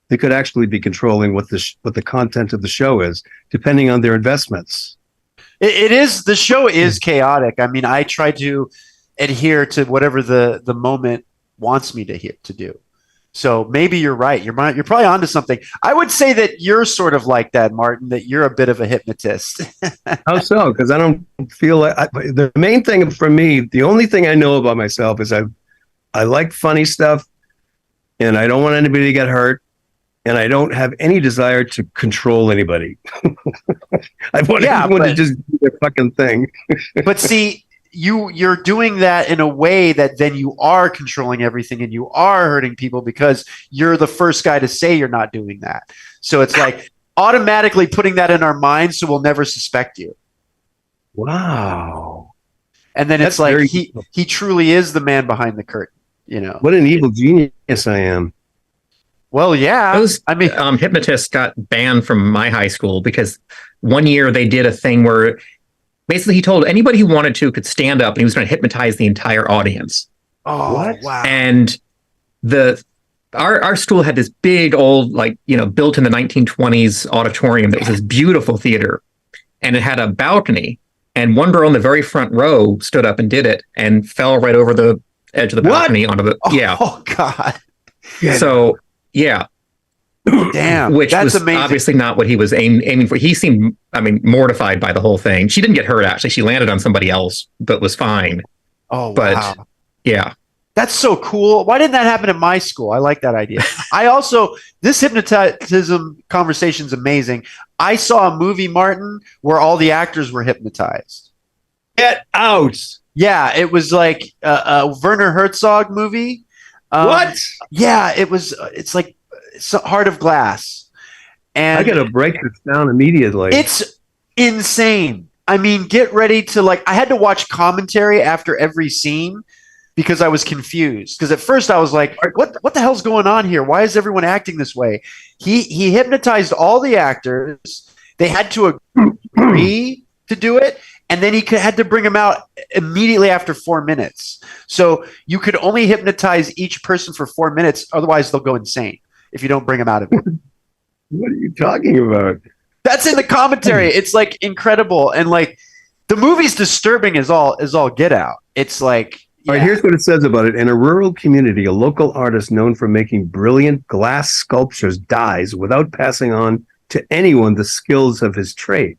They could actually be controlling what the content of the show is, depending on their investments. It is. The show is chaotic. I mean, I try to adhere to whatever the moment wants me to do. So maybe you're right. You're probably onto something. I would say that you're sort of like that, Martin, that you're a bit of a hypnotist. How so? Because I don't feel like the main thing for me, the only thing I know about myself is I like funny stuff and I don't want anybody to get hurt. And I don't have any desire to control anybody. I want everyone to just do their fucking thing. But see, you're doing that in a way that then you are controlling everything and you are hurting people because you're the first guy to say you're not doing that. So it's like automatically putting that in our minds so we'll never suspect you. Wow. And then it's like he truly is the man behind the curtain, you know. What an evil genius I am. Well, yeah. Those hypnotists got banned from my high school because one year they did a thing where basically he told anybody who wanted to could stand up and he was going to hypnotize the entire audience. Oh, what? Wow. And our school had this big old, built in the 1920s auditorium that was this beautiful theater. And it had a balcony. And one girl in the very front row stood up and did it and fell right over the edge of the balcony onto the... Yeah. Oh, God. So... Yeah. Damn. Which that's was amazing. Obviously not what he was aiming for. He seemed, mortified by the whole thing. She didn't get hurt, actually. She landed on somebody else, but was fine. Oh, but, wow. Yeah. That's so cool. Why didn't that happen in my school? I like that idea. This hypnotism conversation is amazing. I saw a movie, Martin, where all the actors were hypnotized. Get out. Yeah, it was like a Werner Herzog movie. What? Yeah, it's like Heart of Glass. And I got to break this down immediately. It's insane. I mean, get ready to I had to watch commentary after every scene because I was confused. Because at first I was like, what the hell's going on here? Why is everyone acting this way? He hypnotized all the actors. They had to agree to do it. And then he had to bring them out immediately after 4 minutes. So you could only hypnotize each person for 4 minutes. Otherwise, they'll go insane if you don't bring them out of it. What are you talking about? That's in the commentary. It's like incredible. And like the movie's disturbing as all get out. It's like, All right, here's what it says about it. In a rural community, a local artist known for making brilliant glass sculptures dies without passing on to anyone the skills of his trade.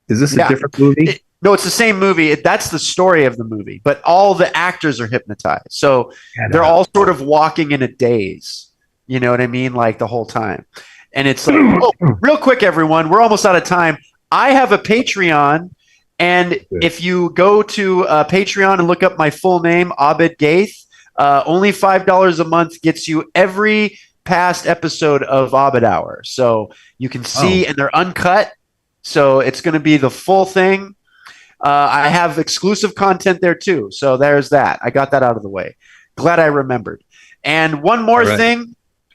Is this a different movie? No, it's the same movie. That's the story of the movie, but all the actors are hypnotized. So they're all sort of walking in a daze. You know what I mean? Like the whole time. And it's like, real quick, everyone, we're almost out of time. I have a Patreon. And if you go to Patreon and look up my full name, Abed Gaith, only $5 a month gets you every past episode of Abed Hour. So you can see, and they're uncut. So it's going to be the full thing. I have exclusive content there too. So there's that. I got that out of the way. glad I remembered. And one more thing.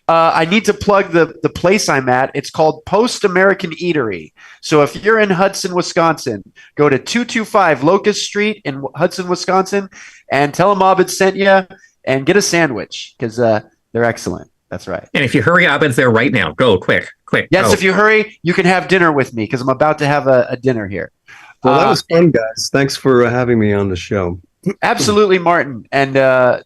I need to plug the place I'm at. It's called Post American Eatery. So if you're in Hudson, Wisconsin, go to 225 Locust Street in Hudson, Wisconsin, and tell them Abed sent you and get a sandwich because they're excellent. That's right. And if you hurry, Abed's there right now. Go quick. Yes, go. If you hurry, you can have dinner with me because I'm about to have a dinner here. Well, that was fun, guys. Thanks for having me on the show. Absolutely, Martin. And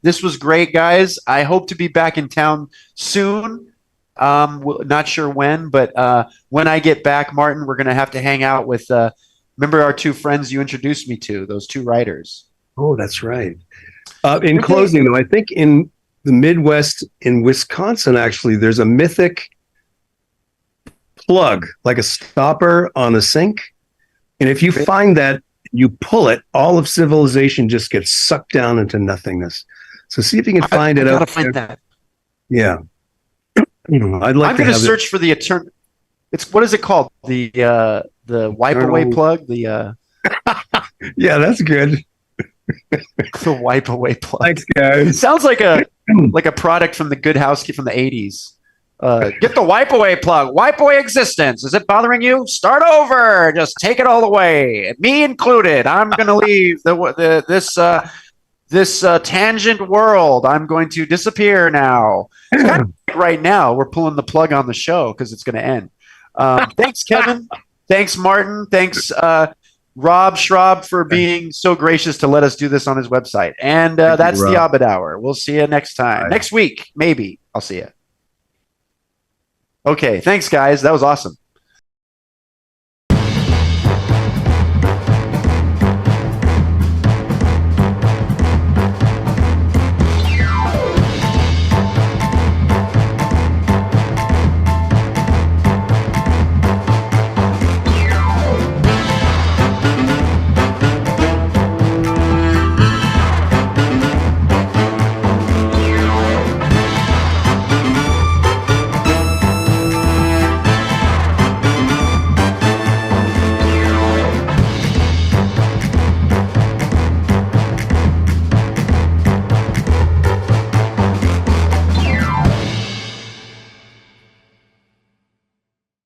this was great, guys. I hope to be back in town soon. Not sure when, but when I get back, Martin, we're going to have to hang out with, remember our two friends you introduced me to, those two writers. Oh, that's right. In closing, though, I think in the Midwest, in Wisconsin, actually, there's a mythic plug, like a stopper on a sink. And if you find that, you pull it, all of civilization just gets sucked down into nothingness. So see if you can find it out. Gotta find that. Yeah. I'd like I'm going to search for the eternal. It's what is it called? The wipe away plug. The yeah, that's good. The wipe away plug. Thanks, guys. It sounds like a product from the Good House from the 80s. Get the wipe away plug. Wipe away existence. Is it bothering you? Start over. Just take it all away. Me included. I'm going to leave this tangent world. I'm going to disappear now. Kind of like right now, we're pulling the plug on the show because it's going to end. Thanks, Kevin. Thanks, Martin. Thanks, Rob Schraub, for being so gracious to let us do this on his website. And that's the Abed Hour. We'll see you next time. Bye. Next week, maybe. I'll see you. Okay, thanks, guys. That was awesome.